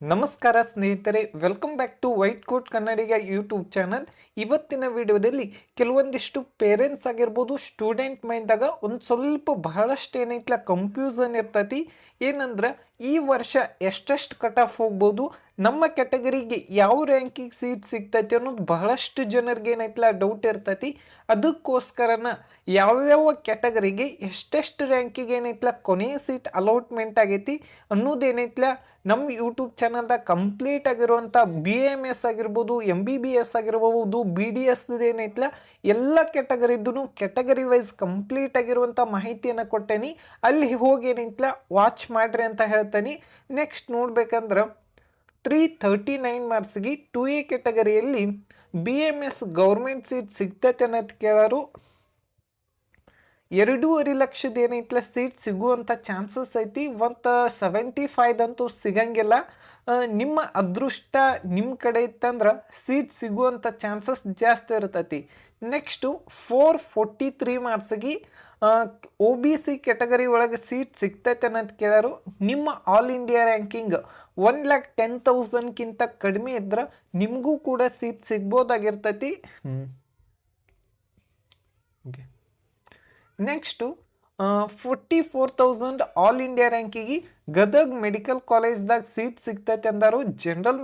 ನಮಸ್ಕಾರ ಸ್ನೇಹಿತರೆ, welcome back to white coat Kannadiga YouTube channel. ಇವತ್ತಿನ ವಿಡಿಯೋದಲ್ಲಿ ಕೆಲವೊಂದಿಷ್ಟು ಪೇರೆಂಟ್ಸ್ ಆಗಿರ್ಬೋದು, ಸ್ಟೂಡೆಂಟ್ ಮೈಂಡ್ದಾಗ ಒಂದು ಸ್ವಲ್ಪ ಬಹಳಷ್ಟು ಏನೈತಲ್ಲ ಕನ್ಫ್ಯೂಷನ್ ಇರ್ತೈತಿ. ಏನಂದ್ರೆ ಈ ವರ್ಷ ಎಷ್ಟೆಷ್ಟು ಕಟ್ ಆಫ್ ಹೋಗ್ಬೋದು, ನಮ್ಮ ಕ್ಯಾಟಗರಿಗೆ ಯಾವ ರ್ಯಾಂಕಿಗೆ ಸೀಟ್ ಸಿಗ್ತೈತಿ ಅನ್ನೋದು ಬಹಳಷ್ಟು ಜನರಿಗೆ ಏನೈತಲ್ಲ ಡೌಟ್ ಇರ್ತೈತಿ. ಅದಕ್ಕೋಸ್ಕರನ ಯಾವ್ಯಾವ ಕ್ಯಾಟಗರಿಗೆ ಎಷ್ಟೆಷ್ಟು ರ್ಯಾಂಕಿಗೆ ಏನೈತಲ್ಲ ಕೊನೆಯ ಸೀಟ್ ಅಲಾಟ್ಮೆಂಟ್ ಆಗೈತಿ ಅನ್ನೋದೇನೈತಲ್ಲ ನಮ್ಮ ಯೂಟ್ಯೂಬ್ ಚಾನಲ್ದಾಗ ಕಂಪ್ಲೀಟ್ ಆಗಿರುವಂಥ BAMS ಆಗಿರ್ಬೋದು, MBBS ಆಗಿರ್ಬೋದು, BDS ಏನೈತಲ್ಲ ಎಲ್ಲ ಕ್ಯಾಟಗರಿದ್ದು ಕ್ಯಾಟಗರಿ ವೈಸ್ ಕಂಪ್ಲೀಟ್ ಆಗಿರುವಂಥ ಮಾಹಿತಿಯನ್ನು ಕೊಟ್ಟೇನಿ. ಅಲ್ಲಿ ಹೋಗಿ ಏನೈತಲ್ಲ ವಾಚ್ ಮಾಡ್ರಿ ಅಂತ ಹೇಳ್ತೀನಿ. ನೆಕ್ಸ್ಟ್ ನೋಡ್ಬೇಕಂದ್ರೆ 339 ಮಾರ್ಕ್ಸ್ಗೆ 2A ಕ್ಯಾಟಗರಿಯಲ್ಲಿ BAMS ಗೌರ್ಮೆಂಟ್ ಸೀಟ್ ಸಿಗ್ತೈತೆ ಅನ್ನೋದು ಕೇಳೋರು 2.5 ಲಕ್ಷದ ಏನೈತಲ್ಲ ಸೀಟ್ ಸಿಗುವಂಥ ಚಾನ್ಸಸ್ ಐತಿ. ಒಂದು 75 ಅಂತೂ ಸಿಗಂಗಿಲ್ಲ. ನಿಮ್ಮ ಅದೃಷ್ಟ ನಿಮ್ಮ ಕಡೆ ಇತ್ತಂದ್ರೆ ಸೀಟ್ ಸಿಗುವಂಥ ಚಾನ್ಸಸ್ ಜಾಸ್ತಿ ಇರ್ತೈತಿ. ನೆಕ್ಸ್ಟು 443 ಮಾರ್ಕ್ಸ್ಗೆ OBC ಕ್ಯಾಟಗರಿ ಒಳಗೆ ಸೀಟ್ ಸಿಗ್ತೈತೆ ಅನ್ನೋದು ಕೇಳೋರು ನಿಮ್ಮ ಆಲ್ ಇಂಡಿಯಾ ರ್ಯಾಂಕಿಂಗ್ 1,10,000ಕ್ಕಿಂತ ಕಡಿಮೆ ಇದ್ರೆ ನಿಮಗೂ ಕೂಡ ಸೀಟ್ ಸಿಗ್ಬೋದಾಗಿರ್ತೈತಿ. ಓಕೆ, ನೆಕ್ಸ್ಟು 44,000 ಆಲ್ ಇಂಡಿಯಾ ರ್ಯಾಂಕಿಗೆ ಗದಗ್ ಮೆಡಿಕಲ್ ಕಾಲೇಜ್ದಾಗ ಸೀಟ್ ಸಿಗ್ತೈತೆ ಅಂದರು. ಜನರಲ್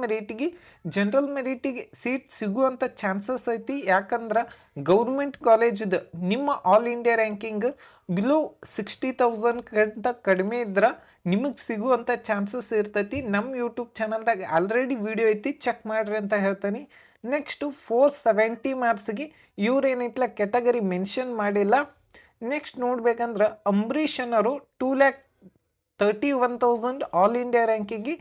ಮೆರಿಟಿಗೆ ಸೀಟ್ ಸಿಗುವಂಥ ಚಾನ್ಸಸ್ ಐತಿ. ಯಾಕಂದ್ರೆ ಗೌರ್ಮೆಂಟ್ ಕಾಲೇಜ್ದು ನಿಮ್ಮ ಆಲ್ ಇಂಡಿಯಾ ರ್ಯಾಂಕಿಂಗ್ ಬಿಲೋ 60,000ಕ್ಕಿಂತ ಕಡಿಮೆ ಇದ್ರೆ ನಿಮಗೆ ಸಿಗುವಂಥ ಚಾನ್ಸಸ್ ಇರ್ತೈತಿ. ನಮ್ಮ ಯೂಟ್ಯೂಬ್ ಚಾನಲ್ದಾಗ ಆಲ್ರೆಡಿ ವಿಡಿಯೋ ಐತಿ, ಚೆಕ್ ಮಾಡ್ರಿ ಅಂತ ಹೇಳ್ತೀನಿ. ನೆಕ್ಸ್ಟು 470 ಮಾರ್ಕ್ಸ್ಗೆ ಇವ್ರೇನೈತಲ್ಲ ಕ್ಯಾಟಗರಿ ಮೆನ್ಷನ್ ಮಾಡಿಲ್ಲ. ನೆಕ್ಸ್ಟ್ ನೋಡ್ಬೇಕಂದ್ರೆ ಅಂಬರೀಷ್ ಅನ್ನೋರು 2,31,000 ಆಲ್ ಇಂಡಿಯಾ ರ್ಯಾಂಕಿಗೆ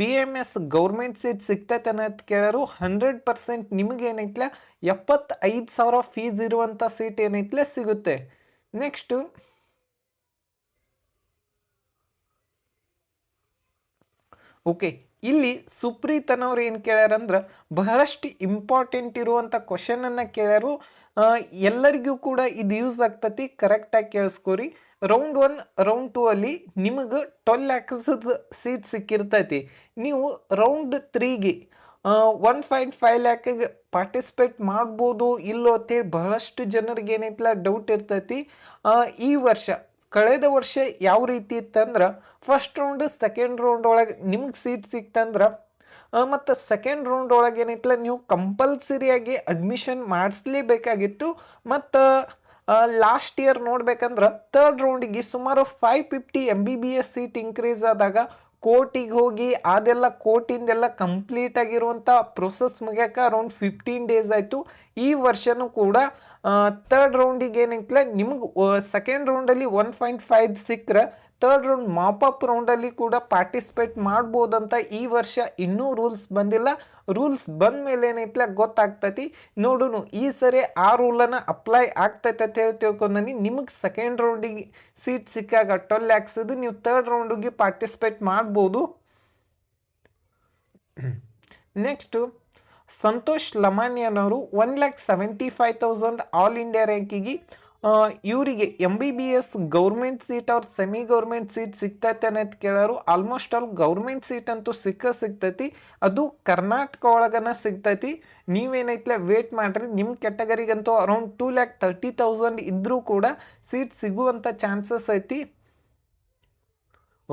BAMS ಗೌರ್ಮೆಂಟ್ ಸೀಟ್ ಸಿಗ್ತೈತೆ ಅನ್ನೋದು ಕೇಳೋರು 100% ನಿಮಗೇನೈತಲ್ಲ 75,000 ಫೀಸ್ ಇರುವಂಥ ಸೀಟ್ ಏನೈತಲ್ಲ ಸಿಗುತ್ತೆ. ನೆಕ್ಸ್ಟು ಓಕೆ, ಇಲ್ಲಿ ಸುಪ್ರೀತ್ ಅನ್ನೋರು ಏನು ಕೇಳ್ಯಾರಂದ್ರೆ ಬಹಳಷ್ಟು ಇಂಪಾರ್ಟೆಂಟ್ ಇರುವಂಥ ಕ್ವಶನನ್ನು ಕೇಳ್ಯಾರು. ಎಲ್ಲರಿಗೂ ಕೂಡ ಇದು ಯೂಸ್ ಆಗ್ತತಿ, ಕರೆಕ್ಟಾಗಿ ಕೇಳಿಸ್ಕೋರಿ. ರೌಂಡ್ 1 ರೌಂಡ್ 2 ಅಲ್ಲಿ ನಿಮಗೆ 12 lakhs ಸೀಟ್ ಸಿಕ್ಕಿರ್ತೈತಿ. ನೀವು ರೌಂಡ್ 3ಗೆ 1.5 lakh ಪಾರ್ಟಿಸಿಪೇಟ್ ಮಾಡ್ಬೋದು ಇಲ್ಲೋ ಅಂತೇಳಿ ಬಹಳಷ್ಟು ಜನರಿಗೆ ಏನೈತಲ್ಲ ಡೌಟ್ ಇರ್ತೈತಿ. ಈ ವರ್ಷ ಕಳೆದ ವರ್ಷ ಯಾವ ರೀತಿ ಇತ್ತಂದ್ರೆ ಫಸ್ಟ್ ರೌಂಡ್ ಸೆಕೆಂಡ್ ರೌಂಡ್ ಒಳಗೆ ನಿಮ್ಗೆ ಸೀಟ್ ಸಿಕ್ತಂದ್ರೆ ಮತ್ತು ಸೆಕೆಂಡ್ ರೌಂಡ್ ಒಳಗೆ ಏನೈತಲ್ಲ ನೀವು ಕಂಪಲ್ಸರಿಯಾಗಿ ಅಡ್ಮಿಷನ್ ಮಾಡಿಸ್ಲೇಬೇಕಾಗಿತ್ತು. ಮತ್ತು ಲಾಸ್ಟ್ ಇಯರ್ ನೋಡ್ಬೇಕಂದ್ರೆ ಥರ್ಡ್ ರೌಂಡಿಗೆ ಸುಮಾರು 550 MBBS ಸೀಟ್ ಇನ್ಕ್ರೀಸ್ ಆದಾಗ ಕೋರ್ಟಿಗೆ ಹೋಗಿ ಅದೆಲ್ಲ ಕೋರ್ಟಿಂದೆಲ್ಲ ಕಂಪ್ಲೀಟ್ ಆಗಿರುವಂಥ ಪ್ರೊಸೆಸ್ ಮುಗಿಯೋಕೆ ಅರೌಂಡ್ 15 days ಆಯಿತು. ಈ ವರ್ಷನೂ ಕೂಡ ಥರ್ಡ್ ರೌಂಡಿಗೆ ಏನೈತಲ್ಲ ನಿಮಗೆ ಸೆಕೆಂಡ್ ರೌಂಡಲ್ಲಿ 1.5 ಸಿಕ್ಕರೆ ಥರ್ಡ್ ರೌಂಡ್ ಮಾಪಪ್ ರೌಂಡಲ್ಲಿ ಕೂಡ ಪಾರ್ಟಿಸಿಪೇಟ್ ಮಾಡ್ಬೋದಂತ ಈ ವರ್ಷ ಇನ್ನೂ ರೂಲ್ಸ್ ಬಂದಿಲ್ಲ. ರೂಲ್ಸ್ ಬಂದ ಮೇಲೆ ಏನೈತಲ್ಲ ಗೊತ್ತಾಗ್ತೈತಿ. ನೋಡೋಣ ಈ ಸರಿ ಆ ರೂಲನ್ನು ಅಪ್ಲೈ ಆಗ್ತೈತೆ ಅಂತ ಹೇಳಿ ತಿಳ್ಕೊಂಡಿ. ನಿಮಗೆ ಸೆಕೆಂಡ್ ರೌಂಡಿಗೆ ಸೀಟ್ ಸಿಕ್ಕಾಗ 12 lakhs ನೀವು ಥರ್ಡ್ ರೌಂಡಿಗೆ ಪಾರ್ಟಿಸಿಪೇಟ್ ಮಾಡ್ಬೋದು. ನೆಕ್ಸ್ಟು ಸಂತೋಷ್ ಲಮಾನಿಯನವರು 1,75,000 ಆಲ್ ಇಂಡಿಯಾ ರ್ಯಾಂಕಿಗೆ ಇವರಿಗೆ MBBS ಗೌರ್ಮೆಂಟ್ ಸೀಟ್ ಅವ್ರ ಸೆಮಿ ಗೌರ್ಮೆಂಟ್ ಸೀಟ್ ಸಿಗ್ತೈತೆ ಅನ್ನೋದು ಕೇಳೋರು. ಆಲ್ಮೋಸ್ಟ್ ಆಲ್ ಗೌರ್ಮೆಂಟ್ ಸೀಟ್ ಅಂತೂ ಸಿಗ್ತೈತಿ. ಅದು ಕರ್ನಾಟಕ ಒಳಗನ ಸಿಗ್ತೈತಿ. ನೀವೇನೈತಲ್ಲ ವೇಟ್ ಮಾಡಿರಿ. ನಿಮ್ಮ ಕ್ಯಾಟಗರಿಗಂತೂ ಅರೌಂಡ್ 2,30,000 ಇದ್ದರೂ ಕೂಡ ಸೀಟ್ ಸಿಗುವಂಥ ಚಾನ್ಸಸ್ ಐತಿ.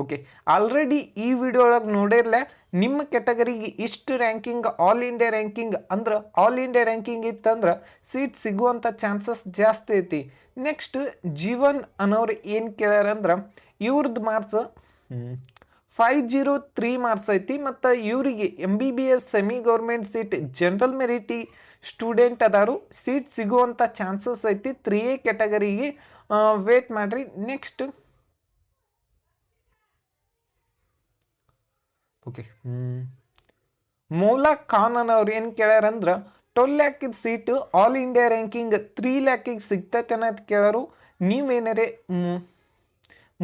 ಓಕೆ, ಆಲ್ರೆಡಿ ಈ ವಿಡಿಯೋ ಒಳಗೆ ನೋಡಿರಲ್ಲ ನಿಮ್ಮ ಕ್ಯಾಟಗರಿಗೆ ಇಷ್ಟು ರ್ಯಾಂಕಿಂಗ್ ಆಲ್ ಇಂಡಿಯಾ ರ್ಯಾಂಕಿಂಗ್ ಅಂದ್ರೆ ಆಲ್ ಇಂಡಿಯಾ ರ್ಯಾಂಕಿಂಗ್ ಇತ್ತಂದ್ರೆ ಸೀಟ್ ಸಿಗುವಂಥ ಚಾನ್ಸಸ್ ಜಾಸ್ತಿ ಐತಿ. ನೆಕ್ಸ್ಟ್ ಜೀವನ್ ಅನ್ನೋರು ಏನು ಕೇಳ್ಯಾರಂದ್ರೆ ಇವ್ರದ್ದು ಮಾರ್ಕ್ಸ್ 503 ಮಾರ್ಕ್ಸ್ ಐತಿ. ಮತ್ತು ಇವರಿಗೆ MBBS semi government seat general ಮೆರಿಟಿ ಸ್ಟೂಡೆಂಟ್ ಅದಾರು, ಸೀಟ್ ಸಿಗುವಂಥ ಚಾನ್ಸಸ್ ಐತಿ 3A ಕ್ಯಾಟಗರಿಗೆ. ವೇಟ್ ಮಾಡಿರಿ. ನೆಕ್ಸ್ಟ್ ಓಕೆ, ಮೌಲಾ ಖಾನ್ ಅನ್ನೋರು ಏನು ಕೇಳ್ಯಾರಂದ್ರೆ 12 lakh seat all India ranking 3 lakh ಸಿಗ್ತೈತೆ ಅನ್ನೋದು ಕೇಳೋರು. ನೀವೇನಾರೇ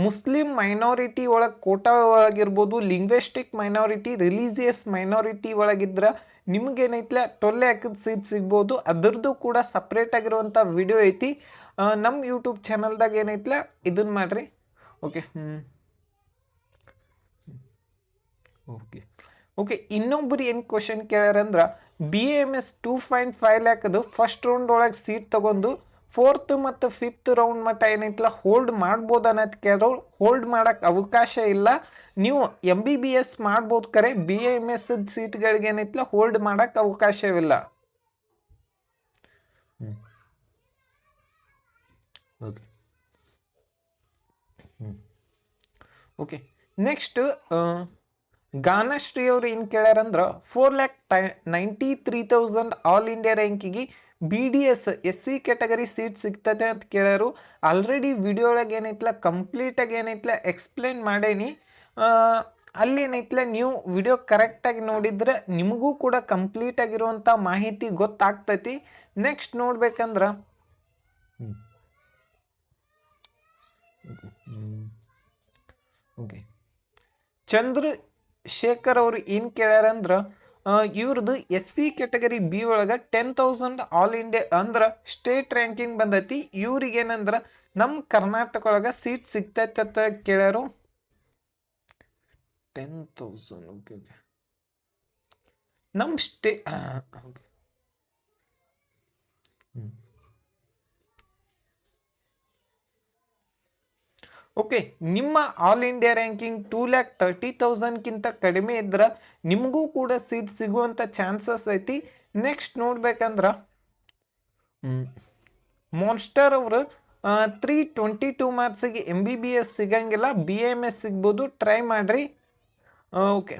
ಮುಸ್ಲಿಂ ಮೈನಾರಿಟಿ ಒಳಗೆ ಕೋಟಾ ಒಳಗಿರ್ಬೋದು, ಲಿಂಗ್ವಿಸ್ಟಿಕ್ ಮೈನಾರಿಟಿ, ರಿಲಿಜಿಯಸ್ ಮೈನಾರಿಟಿ ಒಳಗಿದ್ರೆ ನಿಮಗೇನೈತಲ್ಲ 12 lakh ಸೀಟ್ ಸಿಗ್ಬೋದು. ಅದರದ್ದು ಕೂಡ ಸಪ್ರೇಟ್ ಆಗಿರುವಂಥ ವಿಡಿಯೋ ಐತಿ ನಮ್ಮ ಯೂಟ್ಯೂಬ್ ಚಾನಲ್ದಾಗ. ಏನೈತಲ್ಲ ಇದನ್ನು ಮಾಡಿರಿ. ಓಕೆ, ಓಕೆ ಓಕೆ ಇನ್ನೊಬ್ರು ಏನು ಕ್ವಶನ್ ಕೇಳ್ಯಾರಂದ್ರೆ BAMS 2.5 ಲ್ಯಾಕದು ಫಸ್ಟ್ ರೌಂಡ್ ಒಳಗೆ ಸೀಟ್ ತಗೊಂಡು ಫೋರ್ತ್ ಮತ್ತು ಫಿಫ್ತ್ ರೌಂಡ್ ಮಟ್ಟ ಏನೈತಲ್ಲ ಹೋಲ್ಡ್ ಮಾಡ್ಬೋದು ಅನ್ನೋದು ಕೇಳೋರು. ಹೋಲ್ಡ್ ಮಾಡೋಕ್ಕೆ ಅವಕಾಶ ಇಲ್ಲ. ನೀವು MBBS ಮಾಡ್ಬೋದು, ಕರೆ BAMS ಸೀಟ್ಗಳಿಗೆ ಏನೈತಲ್ಲ ಹೋಲ್ಡ್ ಮಾಡೋಕ್ಕೆ ಅವಕಾಶವಿಲ್ಲ. ಓಕೆ ಓಕೆ ನೆಕ್ಸ್ಟ್ ಗಾನಶ್ರೀ ಅವ್ರು ಏನು ಕೇಳ್ಯಾರಂದ್ರೆ 4,93,000 ಆಲ್ ಇಂಡಿಯಾ ರ್ಯಾಂಕಿಗೆ BDS SC ಕ್ಯಾಟಗರಿ ಸೀಟ್ ಸಿಗ್ತದೆ ಅಂತ ಕೇಳ್ಯಾರು. ಆಲ್ರೆಡಿ ವಿಡಿಯೋ ಒಳಗೆ ಏನೈತಲ್ಲ ಕಂಪ್ಲೀಟಾಗಿ ಏನೈತಲ್ಲ ಎಕ್ಸ್ಪ್ಲೇನ್ ಮಾಡೇನಿ. ಅಲ್ಲಿ ಏನೈತಲ್ಲ ನೀವು ವಿಡಿಯೋ ಕರೆಕ್ಟಾಗಿ ನೋಡಿದ್ರೆ ನಿಮಗೂ ಕೂಡ ಕಂಪ್ಲೀಟಾಗಿರುವಂಥ ಮಾಹಿತಿ ಗೊತ್ತಾಗ್ತೈತಿ. ನೆಕ್ಸ್ಟ್ ನೋಡ್ಬೇಕಂದ್ರೆ ಓಕೆ ಚಂದ್ರಶೇಖರ್ ಅವರು ಏನು ಕೇಳ್ಯಾರಂದ್ರೆ ಇವ್ರದ್ದು SC ಕ್ಯಾಟಗರಿ B ಒಳಗೆ 10,000 ಆಲ್ ಇಂಡಿಯಾ ಅಂದ್ರೆ ಸ್ಟೇಟ್ ರ್ಯಾಂಕಿಂಗ್ ಬಂದೈತಿ. ಇವ್ರಿಗೆ ಏನಂದ್ರೆ ನಮ್ಮ ಕರ್ನಾಟಕ ಒಳಗೆ ಸೀಟ್ ಸಿಗ್ತೈತೆ ಅಂತ ಕೇಳ್ಯಾರು. 10,000 ಓಕೆ ಓಕೆ ನಮ್ಮ ಓಕೆ ಓಕೆ ನಿಮ್ಮ ಆಲ್ ಇಂಡಿಯಾ ರ್ಯಾಂಕಿಂಗ್ 2,30,000ಕ್ಕಿಂತ ಕಡಿಮೆ ಇದ್ರೆ ನಿಮಗೂ ಕೂಡ ಸೀಟ್ ಸಿಗುವಂಥ ಚಾನ್ಸಸ್ ಐತಿ. ನೆಕ್ಸ್ಟ್ ನೋಡ್ಬೇಕಂದ್ರೆ ಮಾನ್ಸ್ಟರ್ ಅವರು 322 ಮಾರ್ಕ್ಸಿಗೆ MBBS ಸಿಗಂಗಿಲ್ಲ, BAMS ಸಿಗ್ಬೋದು, ಟ್ರೈ ಮಾಡ್ರಿ. ಓಕೆ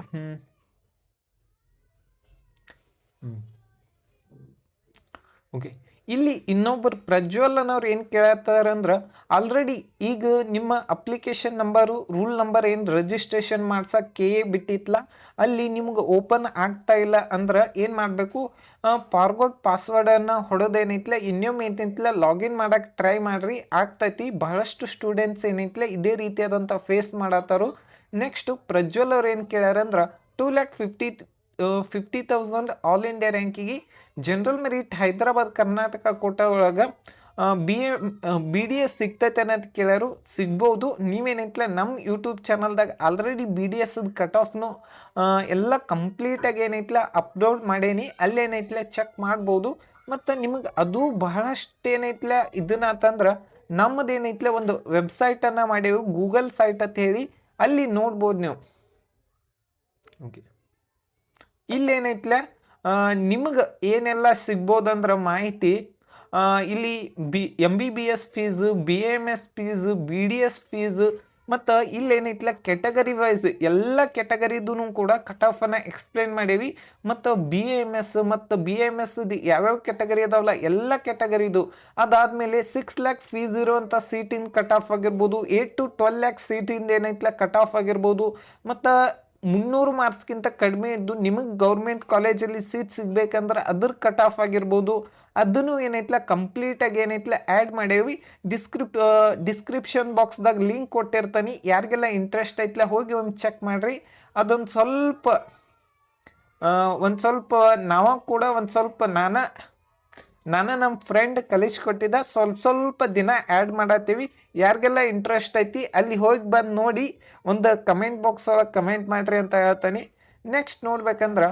ಓಕೆ ಇಲ್ಲಿ ಇನ್ನೊಬ್ಬರು ಪ್ರಜ್ವಲನವ್ರು ಏನು ಕೇಳತ್ತಾರಂದ್ರೆ ಆಲ್ರೆಡಿ ಈಗ ನಿಮ್ಮ ಅಪ್ಲಿಕೇಶನ್ ನಂಬರು ರೂಲ್ ನಂಬರ್ ಏನು ರಿಜಿಸ್ಟ್ರೇಷನ್ ಮಾಡ್ಸಕ್ಕೆ KA ಬಿಟ್ಟಿತ್ತಲ್ಲ, ಅಲ್ಲಿ ನಿಮ್ಗೆ ಓಪನ್ ಆಗ್ತಾ ಇಲ್ಲ ಅಂದ್ರೆ ಏನು ಮಾಡಬೇಕು, ಫಾರ್ಗೋಡ್ ಪಾಸ್ವರ್ಡನ್ನು ಹೊಡೋದೇನೈತಿಲ್ಲ ಇನ್ನೊಮ್ಮೆ ಏನೈತಿಲ್ಲ ಲಾಗಿನ್ ಮಾಡೋಕ್ಕೆ ಟ್ರೈ ಮಾಡಿರಿ, ಆಗ್ತೈತಿ. ಬಹಳಷ್ಟು ಸ್ಟೂಡೆಂಟ್ಸ್ ಏನೈತಿಲ್ಲ ಇದೇ ರೀತಿಯಾದಂಥ ಫೇಸ್ ಮಾಡತ್ತಾರು. ನೆಕ್ಸ್ಟು ಪ್ರಜ್ವಲ್ ಅವ್ರು ಏನು ಕೇಳ್ಯಾರಂದ್ರೆ 2,50,000 ಆಲ್ ಇಂಡಿಯಾ ರ್ಯಾಂಕಿಗೆ general merit Hyderabad Karnataka quota ಒಳಗೆ BDS ಸಿಗ್ತೈತೆ ಅನ್ನೋದು ಕೇಳ್ಯಾರು. ಸಿಗ್ಬೋದು. ನೀವೇನೈತಿಲ್ಲ ನಮ್ಮ ಯೂಟ್ಯೂಬ್ ಚಾನಲ್ದಾಗ ಆಲ್ರೆಡಿ BDS ಕಟ್ ಆಫ್ನು ಎಲ್ಲ ಕಂಪ್ಲೀಟಾಗಿ ಏನೈತಿಲ್ಲ ಅಪ್ಲೋಡ್ ಮಾಡೇನಿ, ಅಲ್ಲೇನೈತಿಲ್ಲ ಚೆಕ್ ಮಾಡ್ಬೋದು. ಮತ್ತು ನಿಮಗೆ ಅದು ಬಹಳಷ್ಟು ಏನೈತಿಲ್ಲ ಇದನ್ನಂತಂದ್ರೆ ನಮ್ಮದು ಏನೈತಿಲ್ಲ ಒಂದು ವೆಬ್ಸೈಟನ್ನು ಮಾಡೇವು, ಗೂಗಲ್ ಸೈಟ್ ಅಂತ ಹೇಳಿ, ಅಲ್ಲಿ ನೋಡ್ಬೋದು ನೀವು. ಓಕೆ ಇಲ್ಲೇನೈತಿಲ್ಲ ನಿಮಗೆ ಏನೆಲ್ಲ ಸಿಗ್ಬೋದಂದ್ರೆ ಮಾಹಿತಿ, ಇಲ್ಲಿ MBBS fees, BAMS fees, BDS fees, ಮತ್ತು ಇಲ್ಲೇನೈತಿಲ್ಲ ಕೆಟಗರಿ ವೈಸ್ ಎಲ್ಲ ಕೆಟಗರಿದೂ ಕೂಡ ಕಟ್ ಆಫನ್ನು ಎಕ್ಸ್ಪ್ಲೇನ್ ಮಾಡೀವಿ. ಮತ್ತು BAMS ಮತ್ತು BAMS ಯಾವ್ಯಾವ ಕೆಟಗರಿ ಅದಾವಲ್ಲ ಎಲ್ಲ ಕೆಟಗರಿದು, ಅದಾದಮೇಲೆ 6 lakh ಫೀಸ್ ಇರುವಂಥ ಸೀಟಿನ ಕಟ್ ಆಫ್ ಆಗಿರ್ಬೋದು, 8 to 12 lakh ಸೀಟಿಂದ ಏನೈತಿಲ್ಲ ಕಟ್ ಆಫ್ ಆಗಿರ್ಬೋದು, ಮತ್ತು 300 ಮಾರ್ಕ್ಸ್ಗಿಂತ ಕಡಿಮೆ ಇದ್ದು ನಿಮಗೆ ಗೌರ್ಮೆಂಟ್ ಕಾಲೇಜಲ್ಲಿ ಸೀಟ್ ಸಿಗ್ಬೇಕಂದ್ರೆ ಅದ್ರ ಕಟ್ ಆಫ್ ಆಗಿರ್ಬೋದು, ಅದನ್ನು ಏನೈತಿಲ್ಲ ಕಂಪ್ಲೀಟಾಗಿ ಏನೈತಿಲ್ಲ ಆ್ಯಡ್ ಮಾಡೇವಿ. ಡಿಸ್ಕ್ರಿಪ್ಷನ್ ಬಾಕ್ಸ್ದಾಗ ಲಿಂಕ್ ಕೊಟ್ಟಿರ್ತಾನೆ, ಯಾರಿಗೆಲ್ಲ ಇಂಟ್ರೆಸ್ಟ್ ಐತಿಲ್ಲ ಹೋಗಿ ಒಂದು ಚೆಕ್ ಮಾಡಿರಿ. ಅದೊಂದು ಸ್ವಲ್ಪ ನಾವು ಕೂಡ ಒಂದು ಸ್ವಲ್ಪ ನಾನು ನಮ್ಮ ಫ್ರೆಂಡ್ ಕಲಿಸ್ಕೊಟ್ಟಿದ್ದ ಸ್ವಲ್ಪ ದಿನ ಆ್ಯಡ್ ಮಾಡತ್ತೀವಿ. ಯಾರಿಗೆಲ್ಲ ಇಂಟ್ರೆಸ್ಟ್ ಐತಿ ಅಲ್ಲಿ ಹೋಗಿ ಬಂದು ನೋಡಿ, ಒಂದು ಕಮೆಂಟ್ ಬಾಕ್ಸ್ ಒಳಗೆ ಕಮೆಂಟ್ ಮಾಡಿರಿ ಅಂತ ಹೇಳ್ತಾನೆ. ನೆಕ್ಸ್ಟ್ ನೋಡ್ಬೇಕಂದ್ರೆ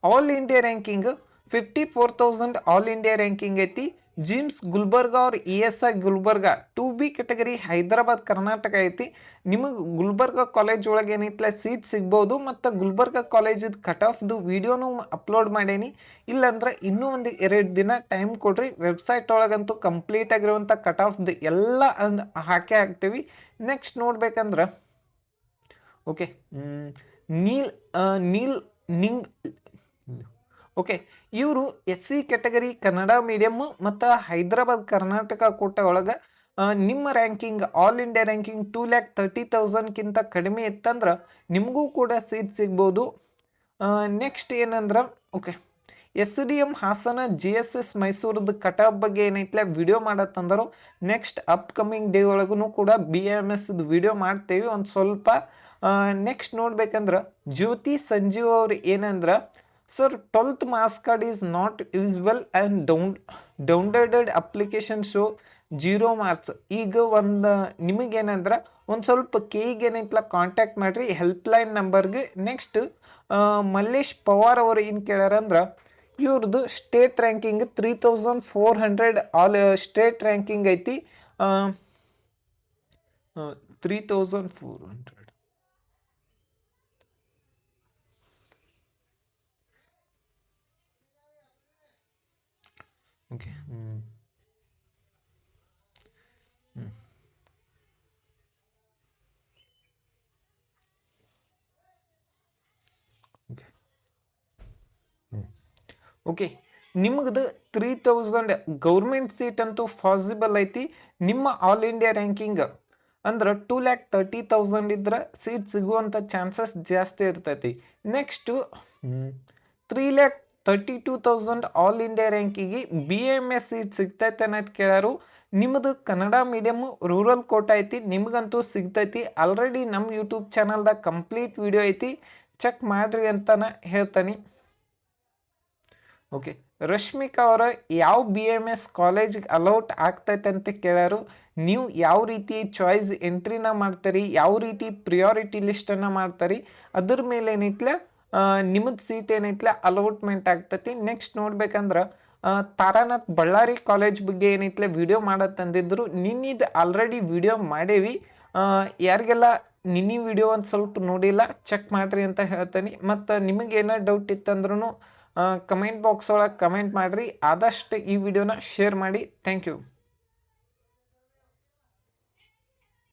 all India ranking 54,000 all India ranking ಐತಿ. ಜಿಮ್ಸ್ ಗುಲ್ಬರ್ಗಾ ಅವ್ರ ESI Gulbarga 2B category Hyderabad Karnataka ಐತಿ. ನಿಮಗೆ ಗುಲ್ಬರ್ಗಾ ಕಾಲೇಜ್ ಒಳಗೆ ಏನೈತಿಲ್ಲ ಸೀಟ್ ಸಿಗ್ಬೋದು. ಮತ್ತು ಗುಲ್ಬರ್ಗಾ ಕಾಲೇಜಿದ ಕಟ್ ಆಫ್ದು ವಿಡಿಯೋನು ಅಪ್ಲೋಡ್ ಮಾಡೇನಿ. ಇಲ್ಲಾಂದ್ರೆ ಇನ್ನೂ ಒಂದು 2 ದಿನ ಟೈಮ್ ಕೊಡ್ರಿ, ವೆಬ್ಸೈಟ್ ಒಳಗಂತೂ ಕಂಪ್ಲೀಟ್ ಆಗಿರುವಂಥ ಕಟ್ ಆಫ್ದು ಎಲ್ಲ ಹಾಕ್ತೀವಿ. ನೆಕ್ಸ್ಟ್ ನೋಡ್ಬೇಕಂದ್ರೆ ಓಕೆ ಓಕೆ ಇವರು SC ಕೆಟಗರಿ ಕನ್ನಡ ಮೀಡಿಯಮ್ಮು ಮತ್ತು ಹೈದರಾಬಾದ್ ಕರ್ನಾಟಕ ಕೋಟಾ ಒಳಗೆ ನಿಮ್ಮ ರ್ಯಾಂಕಿಂಗ್ ಆಲ್ ಇಂಡಿಯಾ ರ್ಯಾಂಕಿಂಗ್ 2,30,000ಕ್ಕಿಂತ ಕಡಿಮೆ ಇತ್ತಂದ್ರೆ ನಿಮಗೂ ಕೂಡ ಸೀಟ್ ಸಿಗ್ಬೋದು. ನೆಕ್ಸ್ಟ್ ಏನಂದ್ರೆ ಓಕೆ SDM ಹಾಸನ GSS ಮೈಸೂರದ್ದು ಕಟ್ ಆಫ್ ಬಗ್ಗೆ ಏನೈತಿಲ್ಲ ವಿಡಿಯೋ ಮಾಡತ್ತಂದರು. ನೆಕ್ಸ್ಟ್ ಅಪ್ಕಮಿಂಗ್ ಡೇ ಒಳಗೂ ಕೂಡ BAMSದು ವಿಡಿಯೋ ಮಾಡ್ತೇವೆ ಒಂದು ಸ್ವಲ್ಪ. ನೆಕ್ಸ್ಟ್ ನೋಡ್ಬೇಕಂದ್ರೆ ಜ್ಯೋತಿ ಸಂಜೀವ್ ಅವ್ರು ಏನಂದ್ರೆ sir 12th marks card is not usable and downloaded application show 0 marks. ಈಗ ಒಂದು ನಿಮಗೇನಂದ್ರೆ ಒಂದು ಸ್ವಲ್ಪ ಕೆಗೆ ಏನೈತಲ್ಲ ಕಾಂಟ್ಯಾಕ್ಟ್ ಮಾಡಿರಿ ಹೆಲ್ಪ್ಲೈನ್ ನಂಬರ್ಗೆ. ನೆಕ್ಸ್ಟ್ ಮಲ್ಲೇಶ್ ಪವಾರ್ ಅವರು ಏನು ಕೇಳ್ಯಾರಂದ್ರೆ ಇವ್ರದ್ದು state ranking 3400 all state ranking ಐತಿ. 3400 ಓಕೆ. ಓಕೆ, ನಿಮ್ಗದು 3000 ಗೌರ್ಮೆಂಟ್ ಸೀಟ್ ಅಂತೂ ಪಾಸಿಬಲ್ ಐತಿ. ನಿಮ್ಮ ಆಲ್ ಇಂಡಿಯಾ ರ್ಯಾಂಕಿಂಗ್ ಅಂದ್ರೆ 2,30,000 ಇದ್ರೆ ಸೀಟ್ ಸಿಗುವಂಥ ಚಾನ್ಸಸ್ ಜಾಸ್ತಿ ಇರ್ತೈತಿ. ನೆಕ್ಸ್ಟು 3,32,000 ಆಲ್ ಇಂಡಿಯಾ ರ್ಯಾಂಕಿಗೆ BAMS ಸೀಟ್ ಸಿಗ್ತೈತೆ ಅನ್ನೋದು ಕೇಳಾರು. ನಿಮ್ಮದು ಕನ್ನಡ ಮೀಡಿಯಮು ರೂರಲ್ ಕೋಟ ಐತಿ, ನಿಮಗಂತೂ ಸಿಗ್ತೈತಿ. ಆಲ್ರೆಡಿ ನಮ್ಮ ಯೂಟ್ಯೂಬ್ ಚಾನಲ್ದಾಗ ಕಂಪ್ಲೀಟ್ ವಿಡಿಯೋ ಐತಿ, ಚೆಕ್ ಮಾಡಿರಿ ಅಂತಾನೆ ಹೇಳ್ತಾನೆ. ಓಕೆ, ರಶ್ಮಿಕಾ ಅವರ ಯಾವ BAMS ಕಾಲೇಜ್ಗೆ ಅಲೌಟ್ ಆಗ್ತೈತೆ ಅಂತ ಕೇಳ್ಯಾರು. ನೀವು ಯಾವ ರೀತಿ ಚಾಯ್ಸ್ ಎಂಟ್ರಿನ ಮಾಡ್ತೀರಿ, ಯಾವ ರೀತಿ ಪ್ರಿಯಾರಿಟಿ ಲಿಸ್ಟನ್ನು ಮಾಡ್ತೀರಿ, ಅದ್ರ ಮೇಲೆ ಏನೈತ್ಲ ನಿಮ್ಮದು ಸೀಟ್ ಏನೈತ್ಲ ಅಲೌಟ್ಮೆಂಟ್ ಆಗ್ತೈತಿ. ನೆಕ್ಸ್ಟ್ ನೋಡ್ಬೇಕಂದ್ರೆ ತಾರಾನಾಥ್ ಬಳ್ಳಾರಿ ಕಾಲೇಜ್ ಬಗ್ಗೆ ಏನೈತ್ಲೆ ವಿಡಿಯೋ ಮಾಡತ್ತಂದಿದ್ರು. ನಿನ್ನಿದು ಆಲ್ರೆಡಿ ವಿಡಿಯೋ ಮಾಡೇವಿ. ಯಾರಿಗೆಲ್ಲ ನಿನ್ನೆ ವಿಡಿಯೋ ಒಂದು ಸ್ವಲ್ಪ ನೋಡಿಲ್ಲ ಚೆಕ್ ಮಾಡಿರಿ ಅಂತ ಹೇಳ್ತೀನಿ. ಮತ್ತು ನಿಮಗೇನೋ ಡೌಟ್ ಇತ್ತಂದ್ರೂ ಕಮೆಂಟ್ ಬಾಕ್ಸ್ ಒಳಗೆ ಕಮೆಂಟ್ ಮಾಡಿರಿ. ಆದಷ್ಟು ಈ ವಿಡಿಯೋನ ಶೇರ್ ಮಾಡಿ. Thank you.